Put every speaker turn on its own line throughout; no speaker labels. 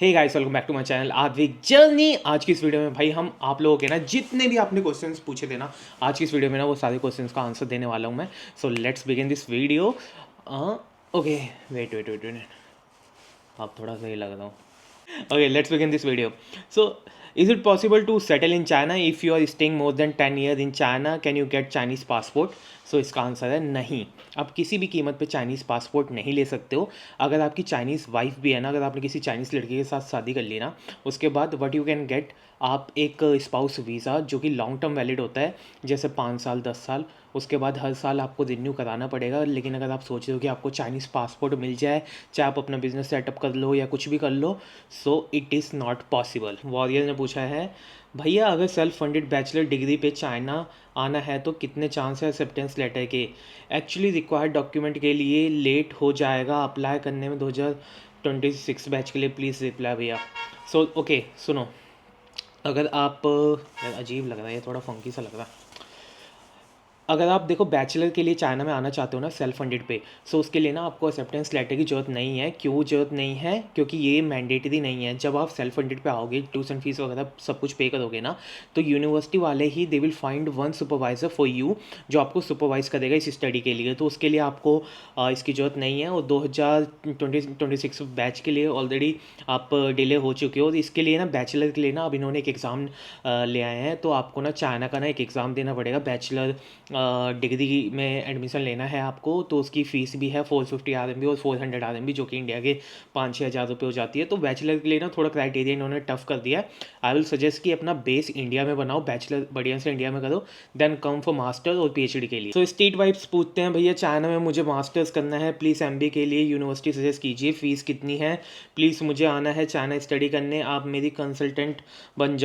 Hey guys, welcome back to my channel Advik journey. आज की इस वीडियो में भाई हम आप लोगों के ना जितने भी आपने क्वेश्चंस पूछे थे ना, आज की इस वीडियो में ना वो सारे क्वेश्चंस का आंसर देने वाला हूँ मैं। So let's begin this video. Okay, wait wait wait wait, आप थोड़ा सही लग रहा हूँ। Okay, let's begin this video. So, is it possible to settle in China if you are staying more than 10 years in China? Can you get Chinese passport? सो इसका answer है नहीं। आप किसी भी कीमत पे चाइनीज़ पासपोर्ट नहीं ले सकते हो। अगर आपकी चाइनीज़ वाइफ भी है ना, अगर आपने किसी चाइनीज़ लड़की के साथ शादी कर ली ना, उसके बाद व्हाट यू कैन गेट, आप एक स्पाउस वीज़ा जो कि लॉन्ग टर्म वैलिड होता है, जैसे 5 साल 10 साल, उसके बाद हर साल आपको रिन्यू कराना पड़ेगा। लेकिन अगर आप सोच रहे हो कि आपको चाइनीज़ पासपोर्ट मिल जाए, चाहे आप अपना बिजनेस सेटअप कर लो या कुछ भी कर लो, so it is not possible. Warrior ने पूछा है, भैया अगर सेल्फ फंडेड बैचलर डिग्री पे चाइना आना है तो कितने चांस है एक्सेप्टेंस लेटर के? एक्चुअली रिक्वायर्ड डॉक्यूमेंट के लिए लेट हो जाएगा अप्लाई करने में 2026 बैच के लिए, प्लीज़ रिप्लाई भैया। सो ओके सुनो, अगर आप यार अजीब लग रहा है, ये थोड़ा फंकी सा लग रहा है। अगर आप देखो बैचलर के लिए चाइना में आना चाहते हो ना सेल्फ फंडेड पे, सो उसके लिए ना आपको एक्सेप्टेंस लेटर की ज़रूरत नहीं है। क्यों ज़रूरत नहीं है? क्योंकि ये मैंडेटरी नहीं है। जब आप सेल्फ फंडेड पे आओगे, ट्यूशन फीस वगैरह सब कुछ पे करोगे ना, तो यूनिवर्सिटी वाले ही they will find one supervisor for you, जो आपको सुपरवाइज करेगा इस स्टडी के लिए। तो उसके लिए आपको इसकी ज़रूरत नहीं है। और 2026 बैच के लिए ऑलरेडी आप डिले हो चुके हो। और इसके लिए ना बैचलर के लिए ना अब इन्होंने एक एग्ज़ाम ले आए हैं, तो आपको ना चाइना का ना एक एग्ज़ाम देना पड़ेगा। बैचलर डिग्री में एडमिशन लेना है आपको, तो उसकी फ़ीस भी है 450 RMB और 400 RMB, जो कि इंडिया के 5-6 हज़ार रुपये हो जाती है। तो बैचलर के लिए ना थोड़ा क्राइटेरिया इन्होंने टफ कर दिया है। आई विल सजेस्ट कि अपना बेस इंडिया में बनाओ, बैचलर बढ़िया से इंडिया में करो, देन कम फॉर मास्टर और PhD के लिए। तो स्टेट वाइब्स पूछते हैं, भैया चाइना में मुझे मास्टर्स करना है, प्लीज़ MBA के लिए यूनिवर्सिटी सजेस्ट कीजिए, फ़ीस कितनी है, प्लीज़ मुझे आना है चाइना स्टडी करने, आप मेरी कंसल्टेंट बन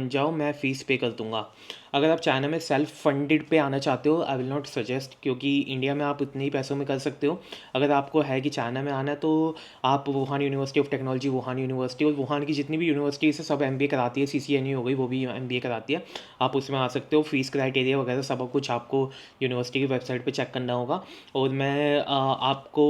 जाओ, मैं फ़ीस पे कर दूँगा। अगर आप चाइना में सेल्फ फंडेड पे आना चाहते हो, आई विल नॉट सजेस्ट, क्योंकि इंडिया में आप उतने ही पैसों में कर सकते हो। अगर आपको है कि चाइना में आना है, तो आप Wuhan university of technology, Wuhan university और वुहान की जितनी भी यूनिवर्सिटीज़ है सब MBA कराती है। CCNE हो गई, वो भी MBA कराती है, आप उसमें आ सकते हो। फीस क्राइटेरिया वगैरह सब कुछ आपको यूनिवर्सिटी की वेबसाइट पर चेक करना होगा। और मैं आपको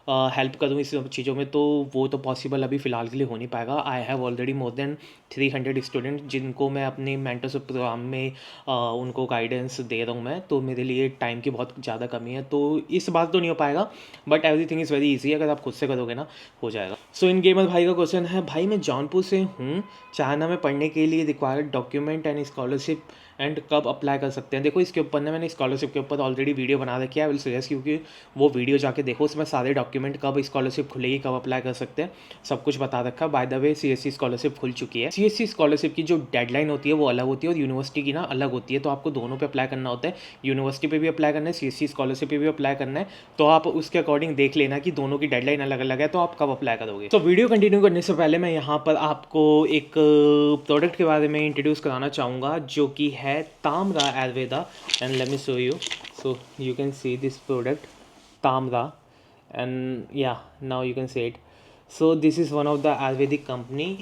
हेल्प करूँ इस सब चीज़ों में, तो वो तो पॉसिबल अभी फ़िलहाल के लिए हो नहीं पाएगा। आई have already more than 300 student जिनको मैं अपने मेंटरशिप प्रोग्राम में उनको गाइडेंस दे रहा हूँ मैं, तो मेरे लिए टाइम की बहुत ज़्यादा कमी है, तो इस बार तो नहीं हो पाएगा। But everything is very easy, अगर आप खुद से करोगे ना हो जाएगा। सो इन गेमर भाई का क्वेश्चन है, भाई मैं जौनपुर से हूँ, चाइना में पढ़ने के लिए required document and scholarship and कब अप्लाई कर सकते हैं? देखो इसके ऊपर ना मैंने स्कॉलरशिप के ऊपर ऑलरेडी वीडियो बना रखी है, आई विल सजेस्ट, क्योंकि वो वीडियो जाके देखो, उसमें सारे डॉक्यूमेंट, कब स्कॉलरशिप खुलेगी, कब अप्लाई कर सकते हैं, सब कुछ बता रखा है। By the way CSC scholarship खुल चुकी है। CSC स्कॉलरशिप की जो डेडलाइन होती है वो अलग होती है और यूनिवर्सिटी की ना अलग होती है, तो आपको दोनों पे अप्लाई करना होता है। यूनिवर्सिटी पे भी अप्लाई करना है, CSC स्कॉलरशिप पे भी अप्लाई करना है, तो आप उसके अकॉर्डिंग देख लेना कि दोनों की डेडलाइन अलग अलग है, तो आप कब अप्लाई करोगे। तो वीडियो कंटिन्यू करने से पहले मैं यहाँ पर आपको एक प्रोडक्ट के बारे में इंट्रोड्यूस कराना चाहूँगा, जो कि है तामरा Ayurveda. And let me show you, so you can see this product Tamara, and yeah, now you can say it. So this is one of the Ayurvedic company,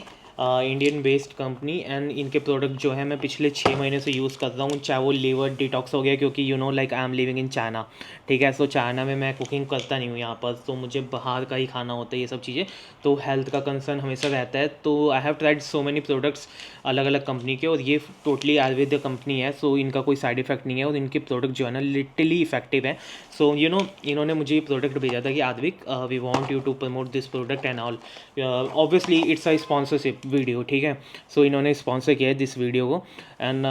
Indian based company, and इनके product जो है मैं पिछले 6 महीने से use कर रहा हूँ। चाहे वो लीवर डिटॉक्स हो गया, क्योंकि you know like I am living in China, ठीक है। सो चाइना में मैं कुकिंग करता नहीं हूँ यहाँ पर, तो मुझे बाहर का ही खाना होता है ये सब चीज़ें, तो हेल्थ का कंसर्न हमेशा रहता है। तो I have tried so many products अलग अलग कंपनी के, और ये टोटली आयुर्वेदिक कंपनी है, सो इनका कोई साइड इफेक्ट नहीं है, और इनके प्रोडक्ट जो है ना लिटरली इफेक्टिव है। सो यू नो इन्होंने मुझे ये प्रोडक्ट भेजा था कि Advik we want you to promote this product and all. Obviously it's a sponsorship video, ठीक है। सो इन्होंने स्पॉन्सर किया है दिस वीडियो को, एंड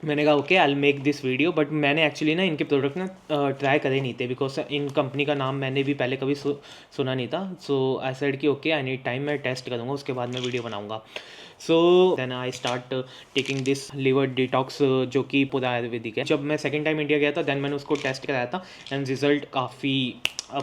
मैंने कहा okay I will make this video. But मैंने एक्चुअली ना इनके प्रोडक्ट ना ट्राई करे नहीं थे, बिकॉज इन कंपनी का नाम मैंने भी पहले कभी सुना नहीं था। सो आई सेड कि ओके आई नीड टाइम, मैं टेस्ट करूँगा, उसके बाद मैं वीडियो बनाऊँगा। So then I start taking this liver detox, जो कि पूरा आयुर्वेदिक है। जब मैं सेकेंड टाइम इंडिया गया था, देन मैंने उसको टेस्ट कराया था, एंड रिजल्ट काफ़ी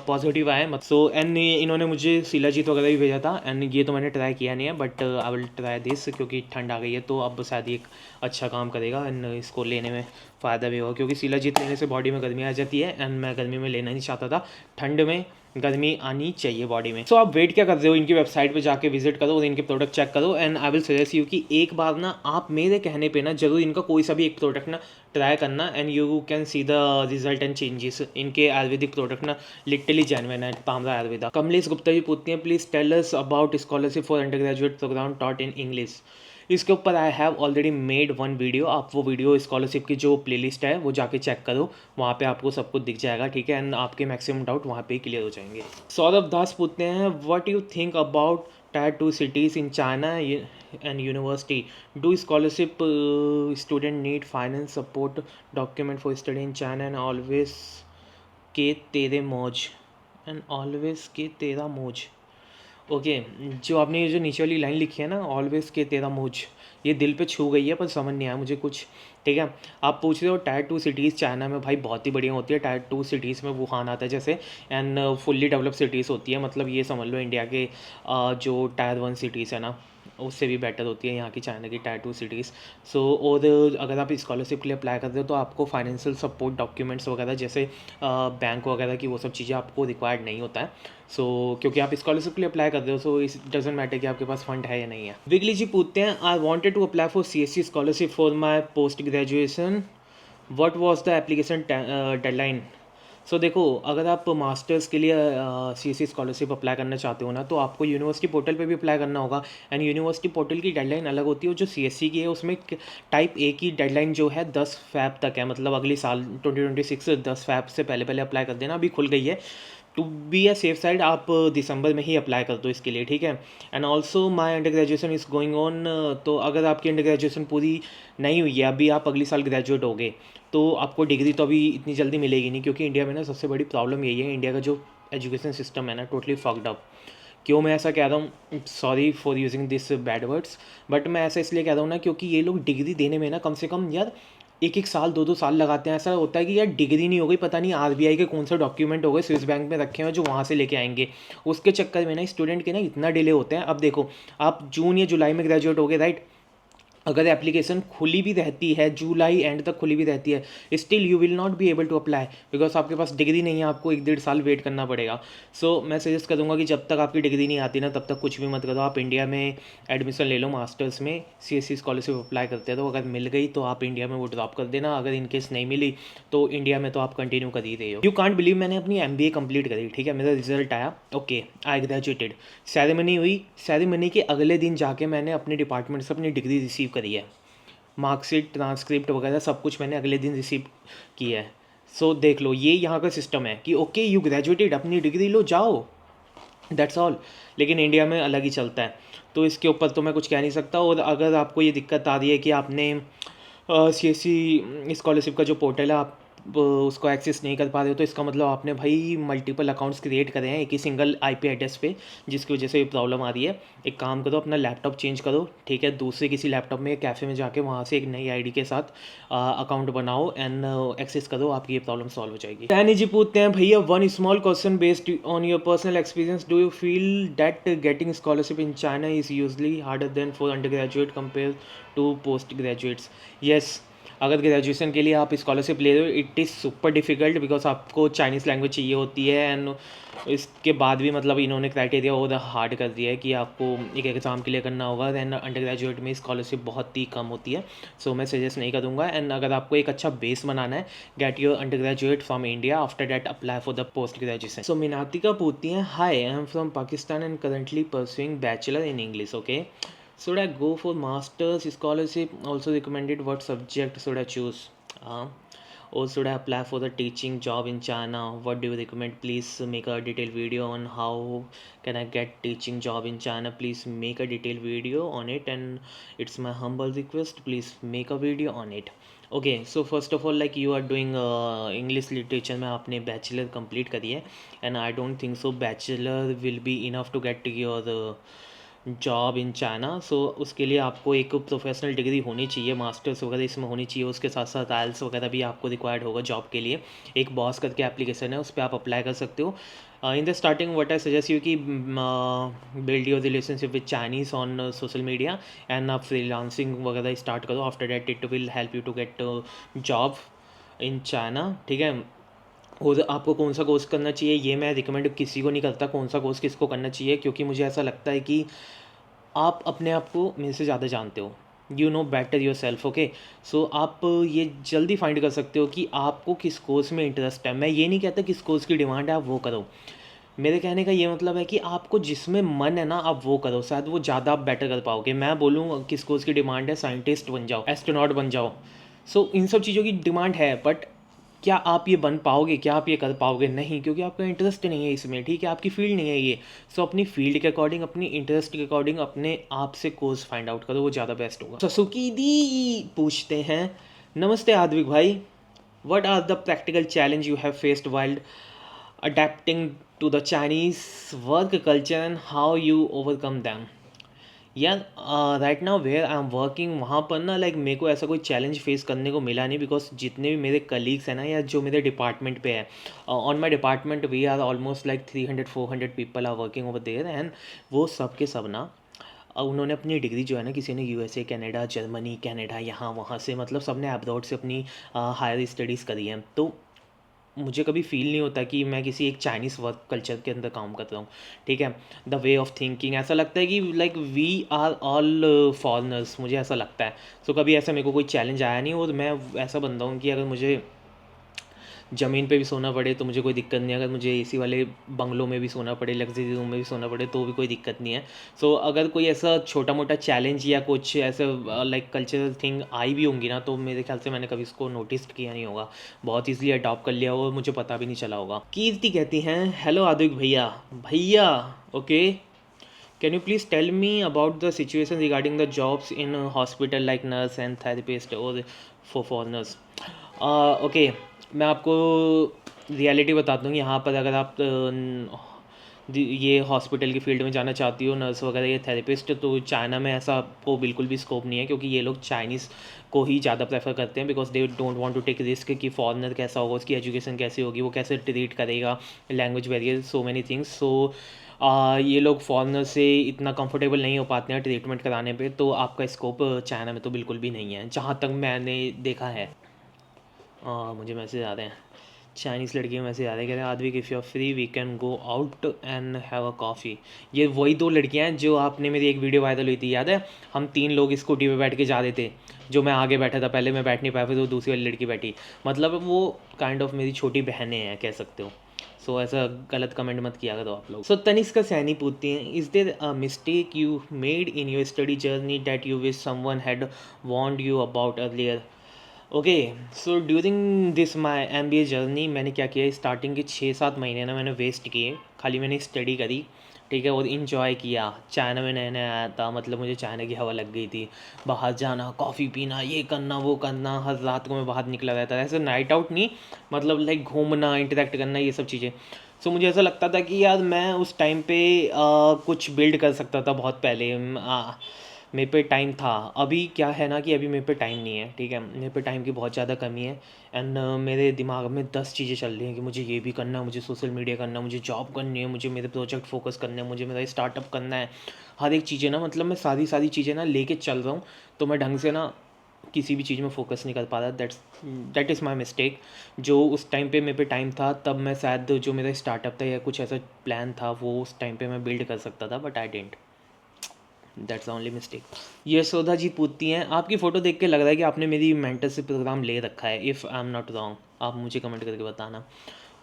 पॉजिटिव आया मत। सो एंड इन्होंने मुझे शिलाजीत वगैरह भी भेजा था, एंड ये तो मैंने ट्राई किया नहीं है, but I will try this, क्योंकि ठंड आ गई है, तो अब शायद एक अच्छा काम करेगा, एंड इसको लेने में फ़ायदा भी होगा, क्योंकि शिलाजीत लेने से बॉडी में गर्मी आ जाती है, एंड मैं गर्मी में लेना नहीं चाहता था। ठंड में गर्मी आनी चाहिए बॉडी में। सो आप वेट क्या कर रहे हो, इनकी वेबसाइट पे जाके विजिट करो और इनके प्रोडक्ट चेक करो। And I will suggest you कि एक बार ना आप मेरे कहने पे ना जरूर इनका कोई सा भी एक प्रोडक्ट ना ट्राई करना, and you can see the result and changes. इनके आयुर्वेदिक प्रोडक्ट ना लिटरली जेन्युइन है। तामरा आयुर्वेदा। कमलेश गुप्ता जी पूछती हैं, please tell us about scholarship for undergraduate program taught in English. इसके ऊपर I have already made one video. आप वो वीडियो स्कॉलरशिप की जो प्लेलिस्ट है वो जाके चेक करो, वहाँ पे आपको सब कुछ दिख जाएगा, ठीक है। एंड आपके मैक्सिमम डाउट वहाँ पे क्लियर हो जाएंगे। सौरभ दास पूछते हैं, what you think about tyre 2 cities in China and university? Do scholarship student need finance support document for study in China and always के तेरे मौज ओके जो आपने ये जो नीचे वाली लाइन लिखी है ना, ऑलवेज के तेरा मुझ, ये दिल पे छू गई है पर समझ नहीं आया मुझे कुछ, ठीक है। आप पूछ रहे हो टायर 2 सिटीज़ चाइना में, भाई बहुत ही बढ़िया होती है। टायर 2 सिटीज़ में वुहान आता है जैसे, एंड फुल्ली डेवलप सिटीज़ होती है, मतलब ये समझ लो इंडिया के जो टायर 1 सिटीज़ है ना उससे भी बेटर होती है यहाँ की चाइना की टायर 2 सिटीज़। सो और अगर आप स्कॉलरशिप के लिए अप्लाई करते हो तो आपको फाइनेंशियल सपोर्ट डॉक्यूमेंट्स वगैरह जैसे बैंक वगैरह की वो सब चीज़ें आपको रिक्वायर्ड नहीं होता है। सो क्योंकि आप स्कॉलरशिप के लिए अप्लाई करते हो, सो इस डजेंट मैटर कि आपके पास फंड है या नहीं है। विगली जी पूछते हैं, I wanted to apply for CSC scholarship for my post graduation, what was the application deadline. So देखो, अगर आप मास्टर्स के लिए CSC स्कॉलरशिप अप्लाई करना चाहते हो ना, तो आपको यूनिवर्सिटी पोर्टल पे भी अप्लाई करना होगा। एंड यूनिवर्सिटी पोर्टल की डेडलाइन अलग होती है, जो CSC की है उसमें टाइप A की डेडलाइन जो है 10 फ़रवरी तक है, मतलब अगली साल 2026 10 फ़रवरी से पहले पहले अप्लाई कर देना, अभी खुल गई है। To be a safe side आप दिसंबर में ही अप्लाई कर दो इसके लिए, ठीक है। And also my under graduation is going on, तो अगर आपकी अंडर ग्रेजुएशन पूरी नहीं हुई है, अभी आप अगली साल ग्रेजुएट हो गए, तो आपको डिग्री तो अभी इतनी जल्दी मिलेगी नहीं, क्योंकि इंडिया में ना सबसे बड़ी प्रॉब्लम यही है, इंडिया का जो एजुकेशन सिस्टम है ना टोटली फक्ड अप। क्यों मैं ऐसा कह रहा हूँ, sorry for using this bad words, but मैं ऐसा इसलिए कह रहा हूँ ना क्योंकि ये लोग डिग्री देने में ना कम से कम यार 1 साल 2 साल लगाते हैं। ऐसा होता है कि यार डिग्री नहीं हो गई, पता नहीं RBI के कौन से डॉक्यूमेंट हो गए स्विस बैंक में रखे हुए जो वहाँ से लेके आएंगे, उसके चक्कर में ना स्टूडेंट के ना इतना डिले होते हैं। अब देखो, आप जून या जुलाई में ग्रेजुएट हो गए, राइट, अगर एप्लीकेशन खुली भी रहती है जुलाई एंड तक खुली भी रहती है, still you will not be able to apply, because आपके पास डिग्री नहीं है, आपको 1-1.5 साल वेट करना पड़ेगा। सो मैं सजेस्ट करूँगा कि जब तक आपकी डिग्री नहीं आती ना तब तक कुछ भी मत करो, आप इंडिया में एडमिशन ले लो मास्टर्स में। CSC स्कॉलरशिप अप्लाई करते हैं तो अगर मिल गई तो आप इंडिया में वो ड्रॉप कर देना, अगर इनकेस नहीं मिली तो इंडिया में तो आप कंटिन्यू कर ही रहे हो। यू कांट बिलीव मैंने अपनी MBA कंप्लीट करी, ठीक है, मेरा रिजल्ट आया, ओके आई ग्रेजुएटेड, सेरेमनी हुई, सेरेमनी के अगले दिन जाके मैंने अपने डिपार्टमेंट से अपनी डिग्री रिसीव करी है, मार्कशीट ट्रांसक्रिप्ट वगैरह सब कुछ मैंने अगले दिन रिसीव किया है। सो देख लो, ये यहाँ का सिस्टम है कि ओके यू ग्रेजुएटेड, अपनी डिग्री लो जाओ, दैट्स ऑल। लेकिन इंडिया में अलग ही चलता है, तो इसके ऊपर तो मैं कुछ कह नहीं सकता। और अगर आपको ये दिक्कत आ रही है कि आपने CSC स्कॉलरशिप का जो पोर्टल है आप उसको एक्सेस नहीं कर पा रहे हो, तो इसका मतलब आपने भाई मल्टीपल अकाउंट्स क्रिएट करे हैं एक ही सिंगल IP एड्रेस पे, जिसकी वजह से ये प्रॉब्लम आ रही है। एक काम करो, अपना लैपटॉप चेंज करो, ठीक है, दूसरे किसी लैपटॉप में कैफ़े में जाके वहाँ से एक नई ID के साथ अकाउंट बनाओ एंड एक्सेस करो, आपकी ये प्रॉब्लम सॉल्व हो जाएगी। सैनी जी पूछते हैं, भैया one small question based on your personal experience, do you feel that getting scholarship in China is usually harder than for undergraduate compare to postgraduates. Yes, अगर graduation के लिए आप scholarship ले रहे हो it is super difficult, because आपको Chinese language चाहिए होती है। एंड इसके बाद भी मतलब इन्होंने क्राइटेरिया और हार्ड कर दिया है कि आपको एक एग्ज़ाम के लिए करना होगा। एंड अंडर ग्रेजुएट में स्कॉलरशिप बहुत ही कम होती है, सो मैं सजेस्ट नहीं करूँगा। एंड अगर आपको एक अच्छा बेस बनाना है, get your undergraduate from India, after that apply for the post graduation. So Meenatika पूछती हैं, hi I am from Pakistan and currently pursuing bachelor in English, okay, should I go for master's scholarship? Also recommended, what subject should I choose? Or should I apply for the teaching job in China? What do you recommend? Please make a detailed video on how can I get teaching job in China. Please make a detailed video on it, and it's my humble request, please make a video on it. Okay, so first of all, like you are doing English literature में आपने bachelor complete करी है, and I don't think so bachelor will be enough to get your job in China. So उसके लिए आपको एक professional degree होनी चाहिए, मास्टर्स वगैरह इसमें होनी चाहिए, उसके साथ साथ IELTS वगैरह भी आपको रिक्वायर्ड होगा जॉब के लिए। एक बॉस करके एप्लीकेशन है, उस पर आप अप्लाई कर सकते हो। In the starting what I suggest you कि build your relationship with Chinese on social media, and आप फ्रीलांसिंग वगैरह स्टार्ट करो, after that it will help you to get job in China, ठीक है। और आपको कौन सा कोर्स करना चाहिए ये मैं रिकमेंड किसी को नहीं करता, कौन सा कोर्स किसको करना चाहिए, क्योंकि मुझे ऐसा लगता है कि आप अपने आप को मेरे से ज़्यादा जानते हो, you know better yourself. Okay, so आप ये जल्दी फाइंड कर सकते हो कि आपको किस कोर्स में इंटरेस्ट है। मैं ये नहीं कहता किस कोर्स की डिमांड है आप वो करो, मेरे कहने का ये मतलब है कि आपको जिसमें मन है ना आप वो करो, शायद वो ज़्यादा आप बेटर कर पाओगे। मैं बोलूँ किस कोर्स की डिमांड है, साइंटिस्ट बन जाओ, एस्ट्रोनॉट बन जाओ, सो इन सब चीज़ों की डिमांड है, बट क्या आप ये बन पाओगे, क्या आप ये कर पाओगे? नहीं, क्योंकि आपका इंटरेस्ट नहीं है इसमें, ठीक है, आपकी फील्ड नहीं है ये। सो अपनी फील्ड के अकॉर्डिंग, अपनी इंटरेस्ट के अकॉर्डिंग अपने आप से कोर्स फाइंड आउट करो, वो ज़्यादा बेस्ट होगा। ससुकी दी पूछते हैं, नमस्ते आद्विक भाई, what are the practical challenge you have faced while adapting to the Chinese work culture and how you overcome them? यार right now where I am working वहाँ पर ना लाइक मेरे को ऐसा कोई चैलेंज फेस करने को मिला नहीं, बिकॉज जितने भी मेरे कलीग्स हैं ना या जो मेरे डिपार्टमेंट पे है, on my department we are almost like 300-400 people are working over there, and वो सब के सब ना उन्होंने अपनी डिग्री जो है ना, किसी ने यूएसए, कनाडा, जर्मनी, कनाडा, यहाँ वहाँ से, मतलब सब ने अब्रॉड से अपनी हायर स्टडीज़ करी हैं। तो मुझे कभी फील नहीं होता कि मैं किसी एक चाइनीज़ वर्क कल्चर के अंदर काम कर रहा हूँ, ठीक है। द वे ऑफ थिंकिंग ऐसा लगता है कि like we are all foreigners, मुझे ऐसा लगता है। सो कभी ऐसा मेरे को कोई चैलेंज आया नहीं, और मैं ऐसा बंदा हूँ कि अगर मुझे ज़मीन पे भी सोना पड़े तो मुझे कोई दिक्कत नहीं है, अगर मुझे एसी वाले बंगलों में भी सोना पड़े, लग्जरी रूम में भी सोना पड़े तो भी कोई दिक्कत नहीं है। सो अगर कोई ऐसा छोटा मोटा चैलेंज या कुछ ऐसे लाइक कल्चरल थिंग आई भी होंगी ना, तो मेरे ख्याल से मैंने कभी इसको नोटिस किया नहीं होगा, बहुत ईजिली अडॉप्ट कर लिया और मुझे पता भी नहीं चला होगा। कीर्ति कहती हैं, हेलो आदिक भैया। भैया, okay, can you please tell me about the situation regarding the jobs in hospital like nurse and therapist और फॉर फॉरनर्स? ओके, मैं आपको रियलिटी बताता हूँ। यहाँ पर अगर आप ये हॉस्पिटल की फील्ड में जाना चाहती हो, नर्स वगैरह या थेरेपिस्ट, तो चाइना में ऐसा आपको बिल्कुल भी स्कोप नहीं है, क्योंकि ये लोग चाइनीज़ को ही ज़्यादा प्रेफर करते हैं, because they don't want to take risk कि फॉरनर कैसा होगा, उसकी एजुकेशन कैसी होगी, वो कैसे ट्रीट करेगा, language barrier, so many things. So ये लोग फॉरनर से इतना कंफर्टेबल नहीं हो पाते हैं ट्रीटमेंट कराने पे, तो आपका स्कोप चाइना में तो बिल्कुल भी नहीं है, जहाँ तक मैंने देखा है। मुझे मैसेज आ रहे हैं, चाइनीज़ लड़कियों में से आ रहे हैं, कह रहे हैं Advik if you are free we can go out and have a coffee. ये वही दो लड़कियां हैं जो आपने, मेरी एक वीडियो वायरल हुई थी याद है, हम 3 लोग स्कूटी पे बैठ के जा रहे थे, जो मैं आगे बैठा था, पहले मैं बैठ नहीं पाया, फिर वो दूसरी वाली लड़की बैठी, मतलब वो काइंड ऑफ मेरी छोटी बहनें हैं कह सकते हो। सो ऐसा गलत कमेंट मत किया करो आप लोग। सो तनिष्का सैनी पूछती हैं, is there a mistake you made in your study journey that you wish someone had warned you about earlier? Okay, so during this my MBA journey मैंने क्या किया, स्टार्टिंग के 6-7 महीने ना मैंने वेस्ट किए, खाली मैंने स्टडी करी, ठीक है, और इन्जॉय किया। चाइना में नया नया आया था, मतलब मुझे चाइना की हवा लग गई थी, बाहर जाना, कॉफ़ी पीना, ये करना वो करना, हर रात को मैं बाहर निकला रहता था, ऐसे नाइट आउट नहीं, मतलब लाइक घूमना, इंटरेक्ट करना, ये सब चीज़ें। सो मुझे ऐसा लगता था कि यार मैं उस टाइम पे कुछ बिल्ड कर सकता था बहुत पहले, मेरे पे टाइम था। अभी क्या है ना कि अभी मेरे पे टाइम नहीं है, ठीक है, मेरे पे टाइम की बहुत ज़्यादा कमी है, एंड मेरे दिमाग में 10 चीज़ें चल रही हैं कि मुझे ये भी करना है, मुझे सोशल मीडिया करना है, मुझे जॉब करनी है, मुझे मेरे प्रोजेक्ट फोकस करना है, मुझे मेरा स्टार्टअप करना है, हर एक चीज़ें ना, मतलब मैं सारी सारी चीज़ें ना लेके चल रहा हूँ, तो मैं ढंग से ना किसी भी चीज़ में फोकस नहीं कर पा रहा। That is my mistake. जो उस टाइम पे मेरे पे टाइम था, तब मैं शायद जो मेरा स्टार्टअप था या कुछ ऐसा प्लान था वो उस टाइम पे मैं बिल्ड कर सकता था, but I didn't. That's only mistake. Yashoda ji पूछती हैं, आपकी फ़ोटो देख के लग रहा है कि आपने मेरी मेंटरशिप प्रोग्राम ले रखा है, if I am not wrong, आप मुझे कमेंट करके बताना।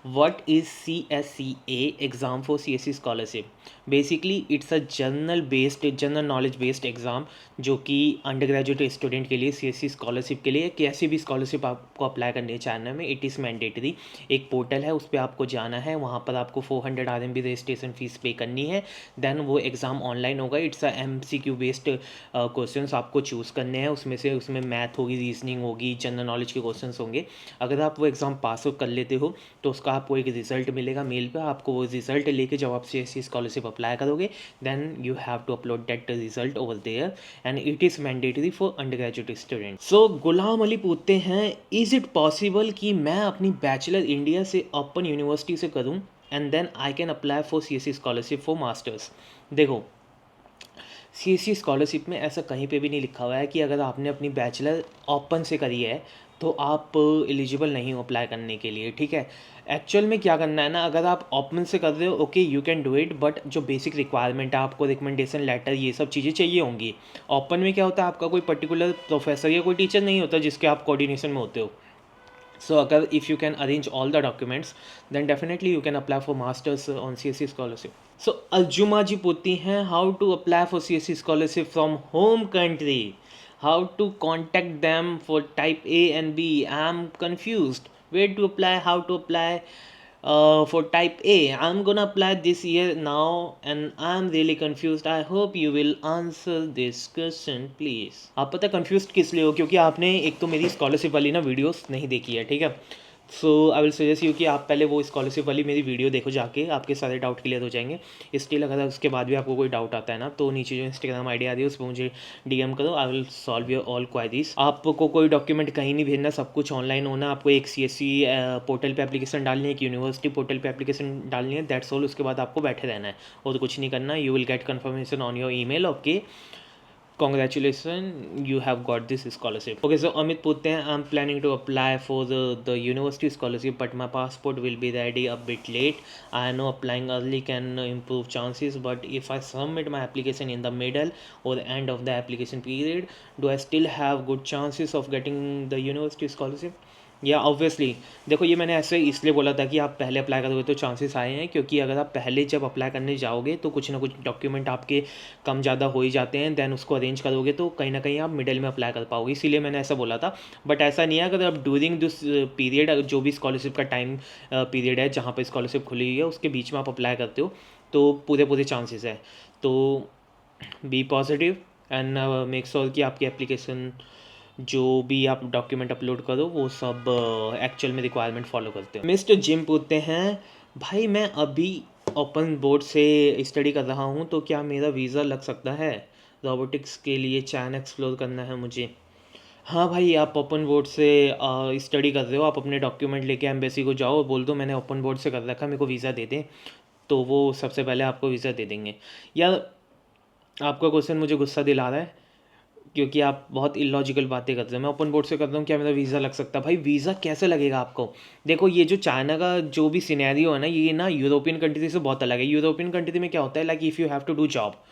What is CSCA exam for CSC scholarship? Basically it's a general knowledge based exam, जो कि अंडर ग्रेजुएट स्टूडेंट के लिए CSC स्कॉलरशिप के लिए, कैसी भी स्कॉलरशिप आपको अप्लाई करनी है चाइना में, इट इज़ मैंडेटरी। एक पोर्टल है, उस पर आपको जाना है, वहाँ पर आपको 400 RMB रजिस्ट्रेशन फ़ीस पे करनी है, देन वो एग्ज़ाम ऑनलाइन होगा। It's a MCQ based questions आपको चूज़ करने हैं, उसमें मैथ होगी, रीजनिंग होगी, जनरल नॉलेज के क्वेश्चन होंगे। अगर आप वो एग्ज़ाम पास कर लेते हो तो उसका आपको एक रिज़ल्ट मिलेगा मेल पे, आपको वो रिज़ल्ट लेके जब आप CSC स्कॉलरशिप अप्लाई करोगे, then you have to upload that result over there, and it is mandatory for undergraduate student. So Ghulam Ali पूछते हैं, इज़ इट पॉसिबल कि मैं अपनी बैचलर इंडिया से ओपन यूनिवर्सिटी से करूँ and then I can apply for CSC scholarship for masters? देखो, CSC scholarship में ऐसा कहीं पे भी नहीं लिखा हुआ है कि अगर आपने अपनी बैचलर ओपन से करी है तो आप एलिजिबल नहीं हो अप्लाई करने के लिए, ठीक है। एक्चुअल में क्या करना है ना, अगर आप ओपन से कर रहे हो okay you can do it, but जो बेसिक रिक्वायरमेंट है आपको रिकमेंडेशन लेटर ये सब चीज़ें चाहिए होंगी। ओपन में क्या होता है, आपका कोई पर्टिकुलर प्रोफेसर या कोई टीचर नहीं होता जिसके आप कोऑर्डिनेशन में होते हो। So, अगर if you can arrange all the documents, then definitely you can apply for masters on CSE scholarship. So, Aljuma ji पूछती हैं how to apply for CSE scholarship from home country, how to contact them for type A and B. I'm confused. Where to apply? How to apply? For type A, I'm gonna apply this year now, and I'm really confused. I hope you will answer this question, please. आप पता confused किस लिए हो, क्योंकि आपने एक तो मेरी स्कॉलरशिप वाली ना वीडियोस नहीं देखी है, ठीक है। सो आई विल सजेस्ट यू कि आप पहले वो स्कॉलरशिप वाली मेरी वीडियो देखो जाके, आपके सारे डाउट क्लियर हो जाएंगे। स्टिल अगर उसके बाद भी आपको कोई डाउट आता है ना, तो नीचे जो इंस्टाग्राम आईडी आ रही है उस पर मुझे डीएम करो, I will solve your all queries. आपको कोई डॉक्यूमेंट कहीं नहीं भेजना, सब कुछ ऑनलाइन होना। आपको एक CSE पोर्टल पे एप्लीकेशन डालनी है, एक यूनिवर्सिटी पोर्टल पे एप्लीकेशन डालनी है, दैट्स ऑल। उसके बाद आपको बैठे रहना है और कुछ नहीं करना। You will get confirmation on your email, okay congratulations, you have got this scholarship. Okay, so Amit पूछते हैं I'm planning to apply for the university scholarship, but my passport will be ready a bit late. I know applying early can improve chances, but if I submit my application in the middle or the end of the application period, do I still have good chances of getting the university scholarship? या obviously देखो, ये मैंने ऐसे इसलिए बोला था कि आप पहले अप्लाई करोगे तो चांसेस आए हैं, क्योंकि अगर आप पहले जब अप्लाई करने जाओगे तो कुछ ना कुछ डॉक्यूमेंट आपके कम ज़्यादा हो ही जाते हैं, देन उसको अरेंज करोगे तो कहीं ना कहीं आप मिडिल में अप्लाई कर पाओगे, इसीलिए मैंने ऐसा बोला था। बट ऐसा नहीं है, अगर आप ड्यूरिंग दिस पीरियड, जो भी स्कॉलरशिप का टाइम पीरियड है जहाँ पर स्कॉलरशिप खुली हुई है उसके बीच में आप अप्लाई करते हो तो पूरे चांसेस है। तो be positive and make sure कि आपकी एप्लीकेशन जो भी आप डॉक्यूमेंट अपलोड करो वो सब एक्चुअल में रिक्वायरमेंट फॉलो करते हो। मिस्टर जिम पूछते हैं भाई मैं अभी ओपन बोर्ड से स्टडी कर रहा हूँ, तो क्या मेरा वीज़ा लग सकता है? रोबोटिक्स के लिए चाइना एक्सप्लोर करना है मुझे। हाँ भाई, आप ओपन बोर्ड से स्टडी कर रहे हो, आप अपने डॉक्यूमेंट लेके एम्बेसी को जाओ, बोल दो मैंने ओपन बोर्ड से कर रखा है, मेरे को वीज़ा दे दें, तो वो सबसे पहले आपको वीज़ा दे देंगे। यार आपका क्वेश्चन मुझे गुस्सा दिला रहा है, क्योंकि आप बहुत इलॉजिकल बातें करते हैं। मैं ओपन बोर्ड से करता हूँ, क्या मेरा वीज़ा लग सकता है? भाई वीज़ा कैसे लगेगा आपको? देखो, ये जो चाइना का जो भी सिनेरियो है ना, ये ना यूरोपियन कंट्री से बहुत अलग है। यूरोपियन कंट्री में क्या होता है, like if you have to do job,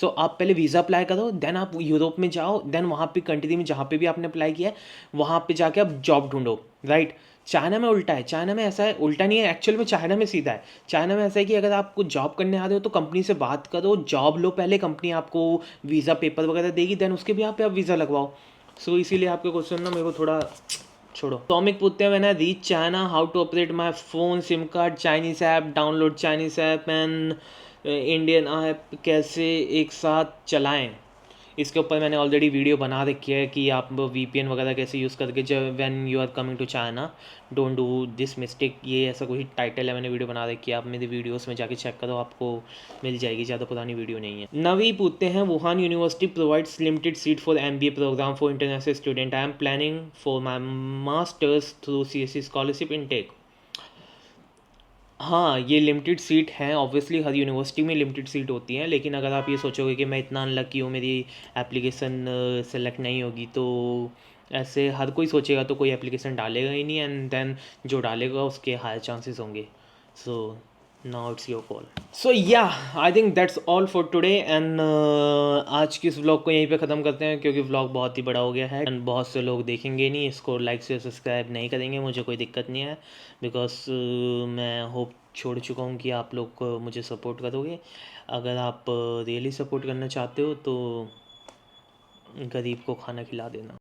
so आप पहले वीज़ा अप्लाई करो, देन आप यूरोप में जाओ, देन वहाँ पे कंट्री में जहाँ पे भी आपने अप्लाई किया है वहाँ पे जाके आप जॉब ढूंढो, राइट। चाइना में उल्टा है, चाइना में ऐसा है, उल्टा नहीं है एक्चुअल में, चाइना में सीधा है। चाइना में ऐसा है कि अगर आपको जॉब करने आ रहे हो तो कंपनी से बात करो, जॉब लो पहले, कंपनी आपको वीज़ा पेपर वगैरह देगी, देन उसके भी आप वीज़ा लगवाओ। सो इसीलिए आपके क्वेश्चन ना मेरे को थोड़ा छोड़ो। टॉमिक पूछते हैं, मैंने reach China, how to operate my phone, SIM card, Chinese app, download Chinese app and Indian app कैसे एक साथ चलाएं। इसके ऊपर मैंने ऑलरेडी वीडियो बना रखी है कि आप VPN वगैरह कैसे यूज़ करके जब when you are coming to China don't do this mistake, ये ऐसा कोई टाइटल है, मैंने वीडियो बना रखी है, आप मेरी वीडियोस में जाके चेक करो, आपको मिल जाएगी, ज़्यादा पुरानी वीडियो नहीं है। नवी पूछते हैं, Wuhan University provides limited seat for MBA program for international student, I am planning for my masters through CSE scholarship intake. हाँ, ये लिमिटेड सीट हैं, ऑब्वियसली हर यूनिवर्सिटी में लिमिटेड सीट होती हैं, लेकिन अगर आप ये सोचोगे कि मैं इतना अनलकी हूँ मेरी एप्लीकेशन सेलेक्ट नहीं होगी, तो ऐसे हर कोई सोचेगा तो कोई एप्लीकेशन डालेगा ही नहीं, एंड देन जो डालेगा उसके हायर चांसेस होंगे। So now it's your call. So या I think that's all for today, and आज की इस व्लॉग को यहीं पे ख़त्म करते हैं, क्योंकि व्लॉग बहुत ही बड़ा हो गया है एंड बहुत से लोग देखेंगे नहीं इसको, लाइक से सब्सक्राइब नहीं करेंगे, मुझे कोई दिक्कत नहीं है, बिकॉज मैं होप छोड़ चुका हूँ कि आप लोग मुझे सपोर्ट करोगे। अगर आप रियली सपोर्ट करना चाहते हो तो गरीब को खाना खिला देना।